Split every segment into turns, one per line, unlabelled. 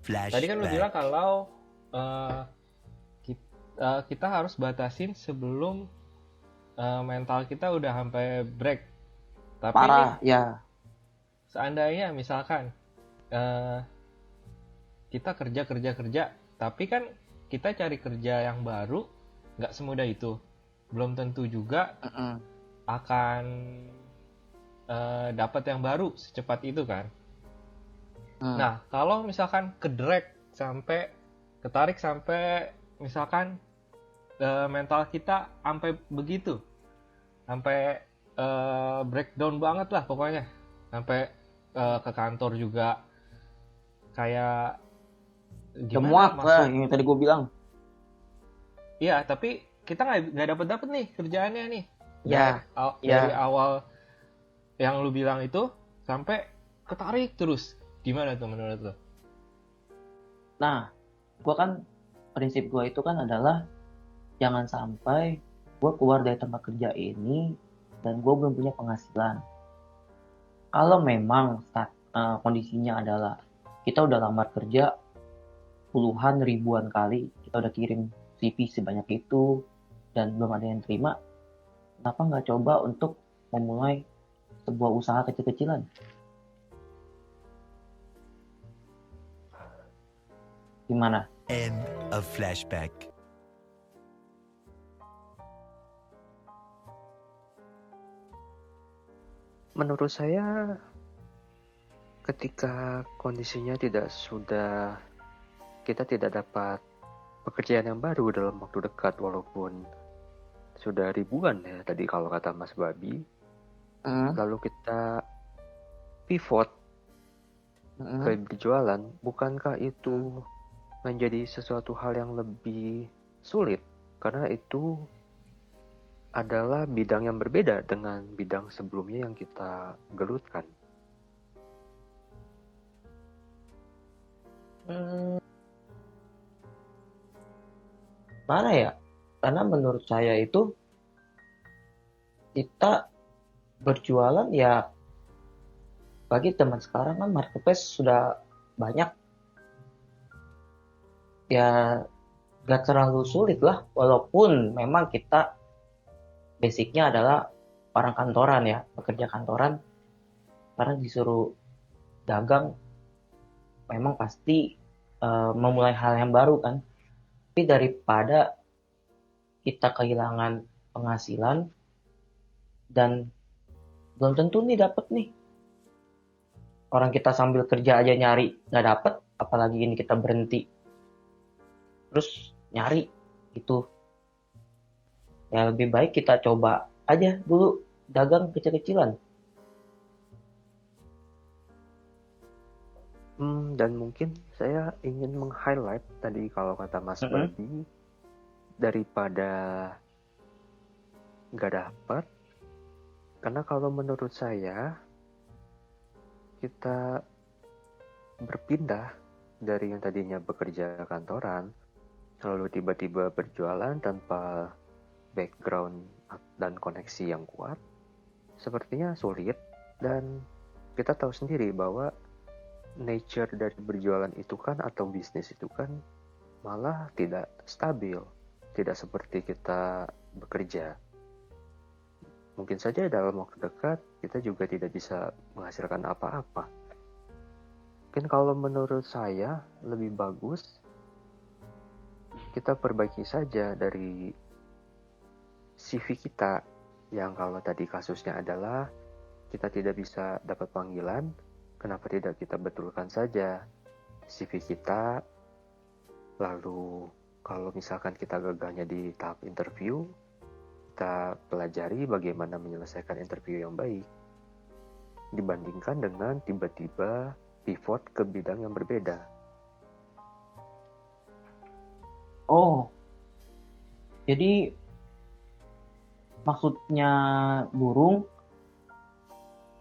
Tadi kan lu bilang kalau uh, kita harus batasin sebelum mental kita udah sampai break. Tapi nih,
Parah, ya.
seandainya misalkan uh, kita kerja kerja kerja, tapi kan kita cari kerja yang baru nggak semudah itu. Belum tentu juga
Mm-mm.
akan dapat yang baru secepat itu kan.
Hmm.
Nah, kalau misalkan kedrag sampai ketarik sampai misalkan mental kita sampai begitu, sampai breakdown banget lah pokoknya, sampai ke kantor juga kayak
Udah
gimana
muak lah
masuk.
yang tadi gue bilang.
Iya, tapi kita nggak dapat dapat nih kerjaannya nih dari
Ya,
dari
ya.
awal yang lu bilang itu sampai ketarik terus. Gimana tuh menurut lu?
Nah, gue kan prinsip gue itu kan adalah jangan sampai gue keluar dari tempat kerja ini dan gue belum punya penghasilan. Kalau memang kondisinya adalah kita udah lamar kerja puluhan ribuan kali, kita udah kirim CV sebanyak itu dan belum ada yang terima, kenapa nggak coba untuk memulai sebuah usaha kecil-kecilan? Gimana?
End of flashback.
Menurut saya, ketika kondisinya kita tidak dapat pekerjaan yang baru dalam waktu dekat, walaupun sudah ribuan ya tadi kalau kata Mas Babi, lalu kita pivot ke berjualan, bukankah itu menjadi sesuatu hal yang lebih sulit? Karena itu adalah bidang yang berbeda dengan bidang sebelumnya yang kita gelutkan.
Mana ya? Karena menurut saya itu kita berjualan ya, bagi teman sekarang kan marketplace sudah banyak, ya gak terlalu sulit lah, walaupun memang kita basicnya adalah orang kantoran ya, pekerja kantoran, karena disuruh dagang memang pasti memulai hal yang baru kan. Tapi daripada kita kehilangan penghasilan dan belum tentu nih dapet nih, orang kita sambil kerja aja nyari nggak dapet, apalagi ini kita berhenti terus nyari gitu. Ya lebih baik kita coba aja dulu dagang kecil-kecilan.
Dan mungkin saya ingin meng-highlight tadi kalau kata Mas Babi, daripada nggak dapat, karena kalau menurut saya kita berpindah dari yang tadinya bekerja kantoran lalu tiba-tiba berjualan tanpa background dan koneksi yang kuat, sepertinya sulit. Dan kita tahu sendiri bahwa nature dari berjualan itu kan, atau bisnis itu kan, malah tidak stabil, tidak seperti kita bekerja. Mungkin saja dalam waktu dekat kita juga tidak bisa menghasilkan apa-apa. Mungkin kalau menurut saya lebih bagus kita perbaiki saja dari CV kita, yang kalau tadi kasusnya adalah kita tidak bisa dapat panggilan, kenapa tidak kita betulkan saja CV kita, lalu kalau misalkan kita gagalnya di tahap interview, kita pelajari bagaimana menyelesaikan interview yang baik, dibandingkan dengan tiba-tiba pivot ke bidang yang berbeda.
Oh, jadi maksudnya burung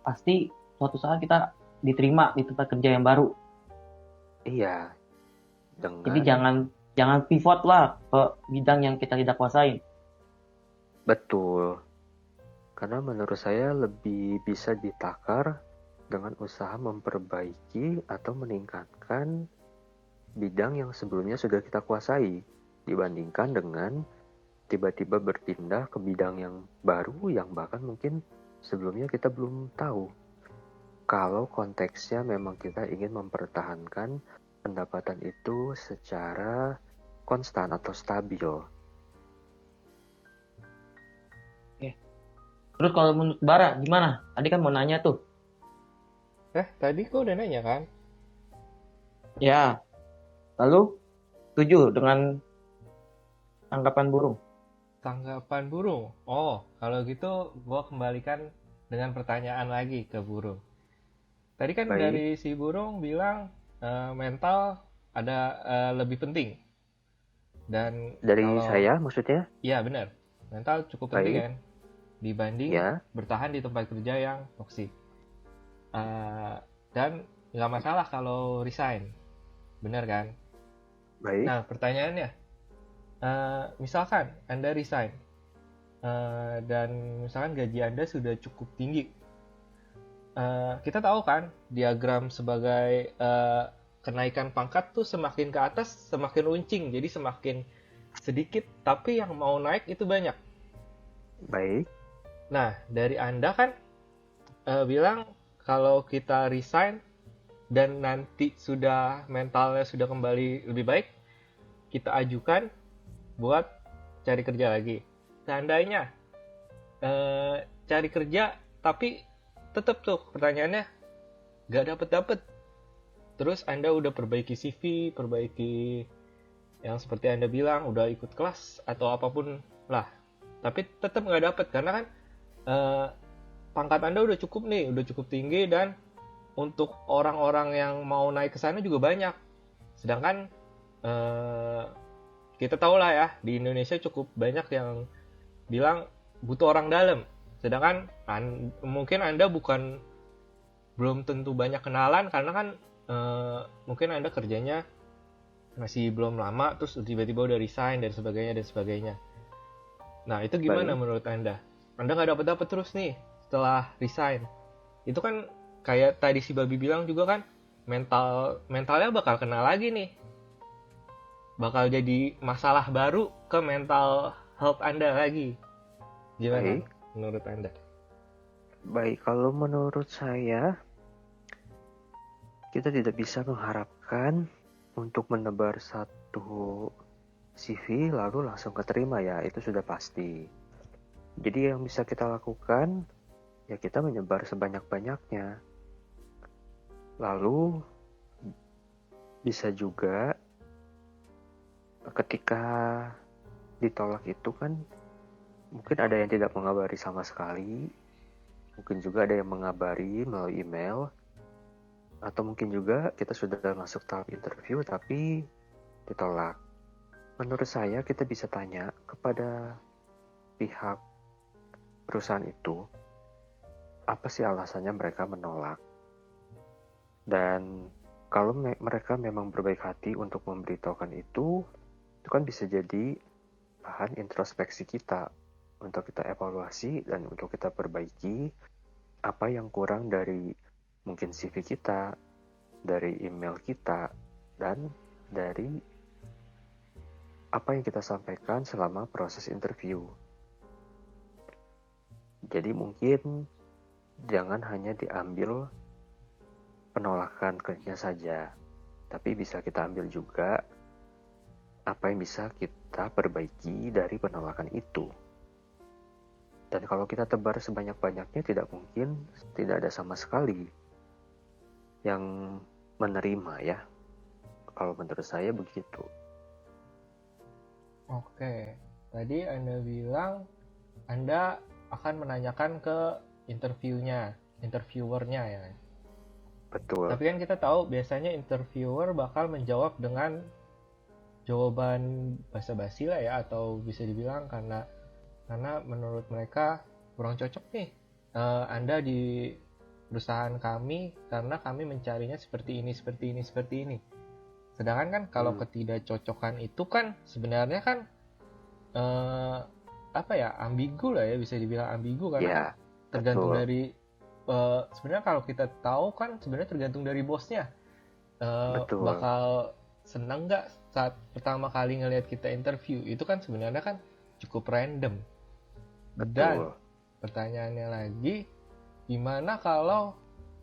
pasti suatu saat kita diterima di tempat kerja yang baru.
Iya,
Jadi
dengan
jangan pivot lah ke bidang yang kita tidak kuasain.
betul. Karena menurut saya lebih bisa ditakar dengan usaha memperbaiki atau meningkatkan bidang yang sebelumnya sudah kita kuasai, dibandingkan dengan tiba-tiba berpindah ke bidang yang baru yang bahkan mungkin sebelumnya kita belum tahu. Kalau konteksnya memang kita ingin mempertahankan pendapatan itu secara konstan atau stabil.
Terus kalau menurut Bara gimana? Tadi kan mau nanya tuh.
Tadi kau udah nanya kan?
Ya, lalu setuju dengan tanggapan burung?
Tanggapan burung. Oh, kalau gitu gua kembalikan dengan pertanyaan lagi ke burung. Tadi kan
Baik,
dari si burung bilang mental ada lebih penting. Dan
dari
kalau
saya maksudnya,
iya benar, mental cukup penting
baik,
kan dibanding
ya,
bertahan di tempat kerja yang toksik. Dan nggak masalah kalau resign, benar kan?
baik,
Nah pertanyaannya, misalkan Anda resign dan misalkan gaji Anda sudah cukup tinggi. Kita tahu kan diagram sebagai kenaikan pangkat tuh semakin ke atas semakin runcing, jadi semakin sedikit tapi yang mau naik itu banyak.
baik,
Nah dari Anda kan bilang kalau kita resign dan nanti sudah mentalnya sudah kembali lebih baik, kita ajukan buat cari kerja lagi. Seandainya cari kerja tapi tetap tuh pertanyaannya nggak dapet. Terus Anda udah perbaiki CV, perbaiki yang seperti Anda bilang, udah ikut kelas atau apapun lah. Tapi tetap nggak dapet karena kan eh, pangkat Anda udah cukup nih, udah cukup tinggi dan untuk orang-orang yang mau naik ke sana juga banyak. Sedangkan kita tahu lah ya, di Indonesia cukup banyak yang bilang butuh orang dalam. Sedangkan mungkin Anda belum tentu banyak kenalan karena kan mungkin Anda kerjanya masih belum lama terus tiba-tiba udah resign dan sebagainya. Nah, itu gimana
baik.
menurut Anda? Anda nggak dapat terus nih setelah resign. Itu kan kayak tadi si Babi bilang juga kan mentalnya bakal kena lagi nih. Bakal jadi masalah baru ke mental health Anda lagi. Gimana
Baik,
menurut Anda?
baik. Kalau menurut saya, kita tidak bisa mengharapkan untuk menebar satu CV lalu langsung keterima ya, itu sudah pasti. Jadi yang bisa kita lakukan, ya kita menyebar sebanyak-banyaknya. Lalu bisa juga ketika ditolak itu kan mungkin ada yang tidak mengabari sama sekali, mungkin juga ada yang mengabari melalui email, atau mungkin juga kita sudah masuk tahap interview tapi ditolak. Menurut saya kita bisa tanya kepada pihak perusahaan itu, apa sih alasannya mereka menolak. Dan kalau mereka memang berbaik hati untuk memberitahukan itu kan bisa jadi bahan introspeksi kita untuk kita evaluasi dan untuk kita perbaiki apa yang kurang dari mungkin CV kita, dari email kita, dan dari apa yang kita sampaikan selama proses interview. Jadi mungkin jangan hanya diambil penolakan kliknya saja, tapi bisa kita ambil juga apa yang bisa kita perbaiki dari penolakan itu. Dan kalau kita tebar sebanyak-banyaknya, tidak mungkin tidak ada sama sekali yang menerima ya. Kalau menurut saya begitu.
Oke, tadi Anda bilang Anda akan menanyakan ke interviewernya ya.
Betul.
Tapi kan kita tahu biasanya interviewer bakal menjawab dengan jawaban basa-basi lah ya, atau bisa dibilang karena menurut mereka kurang cocok nih Anda di perusahaan kami karena kami mencarinya seperti ini. Sedangkan kan kalau ketidakcocokan itu kan sebenarnya kan apa ya, ambigu lah ya, bisa dibilang ambigu karena
Ya,
tergantung
betul.
dari sebenarnya kalau kita tahu kan sebenarnya tergantung dari bosnya
Betul.
bakal seneng nggak saat pertama kali ngelihat kita interview? Itu kan sebenarnya kan cukup random. Dan
Betul.
pertanyaannya lagi, gimana kalau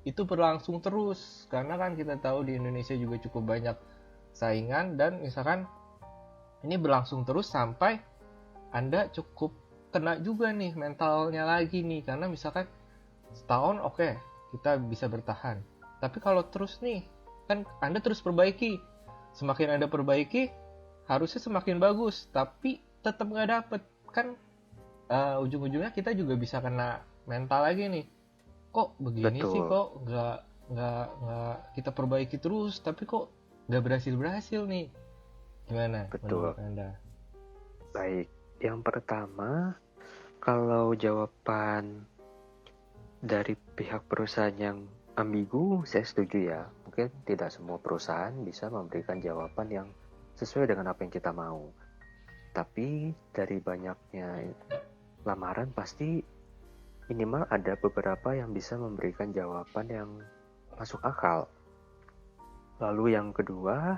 itu berlangsung terus? Karena kan kita tahu di Indonesia juga cukup banyak saingan, dan misalkan ini berlangsung terus sampai Anda cukup kena juga nih mentalnya lagi nih, karena misalkan setahun oke, kita bisa bertahan. Tapi kalau terus nih, kan Anda terus perbaiki. Semakin Anda perbaiki, harusnya semakin bagus, tapi tetap nggak dapet. Kan ujung-ujungnya kita juga bisa kena mental lagi nih. Kok begini sih,
Betul.
kok nggak kita perbaiki terus, tapi kok nggak berhasil nih. Gimana
Betul.
menurut Anda?
Baik. Yang pertama, kalau jawaban dari pihak perusahaan yang ambigu, saya setuju ya. Mungkin tidak semua perusahaan bisa memberikan jawaban yang sesuai dengan apa yang kita mau. Tapi dari banyaknya lamaran pasti minimal ada beberapa yang bisa memberikan jawaban yang masuk akal. Lalu yang kedua,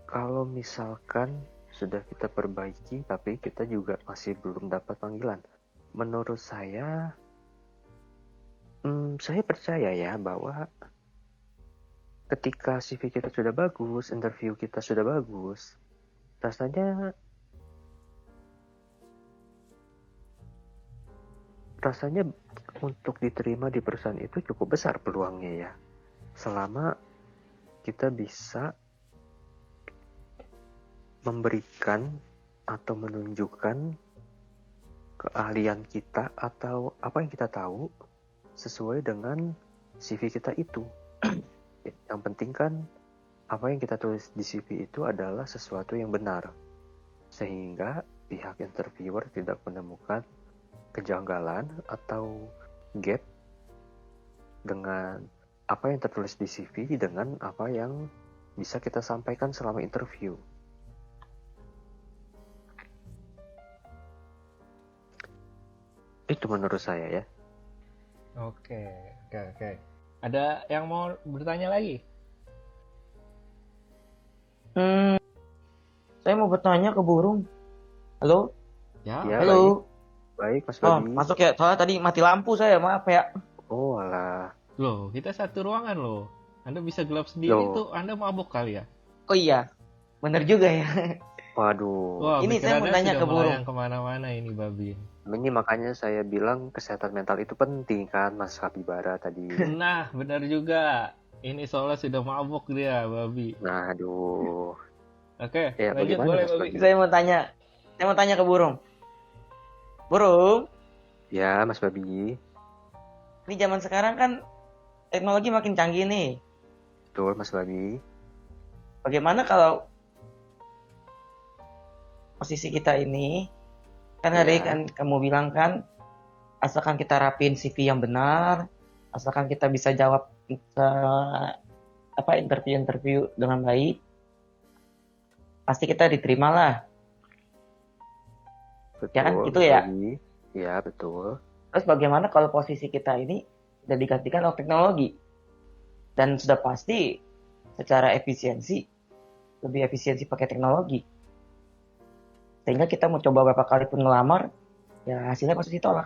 kalau misalkan sudah kita perbaiki tapi kita juga masih belum dapat panggilan, menurut saya percaya ya bahwa ketika CV kita sudah bagus, interview kita sudah bagus, rasanya untuk diterima di perusahaan itu cukup besar peluangnya ya. Selama kita bisa memberikan atau menunjukkan keahlian kita atau apa yang kita tahu sesuai dengan CV kita itu. Yang penting kan apa yang kita tulis di CV itu adalah sesuatu yang benar, sehingga pihak interviewer tidak menemukan kejanggalan atau gap dengan apa yang tertulis di CV dengan apa yang bisa kita sampaikan selama interview. Itu menurut saya ya.
Oke. Ada yang mau bertanya lagi?
Saya mau bertanya ke Burung. Halo?
Ya.
Ya,
Halo?
baik Mas
Oh,
Babi.
masuk ya. Soalnya tadi mati lampu saya, maaf ya.
Oh alah.
Loh, kita satu ruangan loh. Anda bisa gelap sendiri
Loh.
tuh, Anda mabuk kali ya?
Oh iya, bener juga ya.
Waduh.
Wah,
Ini saya mau
pikirannya
tanya
sudah
ke Burung.
melayang kemana-mana ini, Babi.
Ini makanya saya bilang kesehatan mental itu penting kan Mas Habibara tadi.
Nah, benar juga. Ini soalnya sudah mabuk dia, Babi.
Nah, aduh.
Oke,
Ya,
lanjut
bagaimana,
boleh,
Mas
Babi.
Babi?
Saya mau tanya ke Burung. Burung,
Ya, Mas Babi.
ini zaman sekarang kan teknologi makin canggih nih.
Betul, Mas Babi.
Bagaimana kalau posisi kita ini, kan tadi
Ya.
kan kamu bilang kan, asalkan kita rapiin CV yang benar, asalkan kita bisa jawab interview dengan baik, pasti kita diterima lah.
Betul,
Ya kan, gitu
Mas
ya?
Babi. Ya, betul.
Terus bagaimana kalau posisi kita ini sudah digantikan oleh teknologi? Dan sudah pasti secara efisiensi, lebih efisiensi pakai teknologi. Sehingga kita mau coba berapa kali pun ngelamar, ya hasilnya pasti ditolak.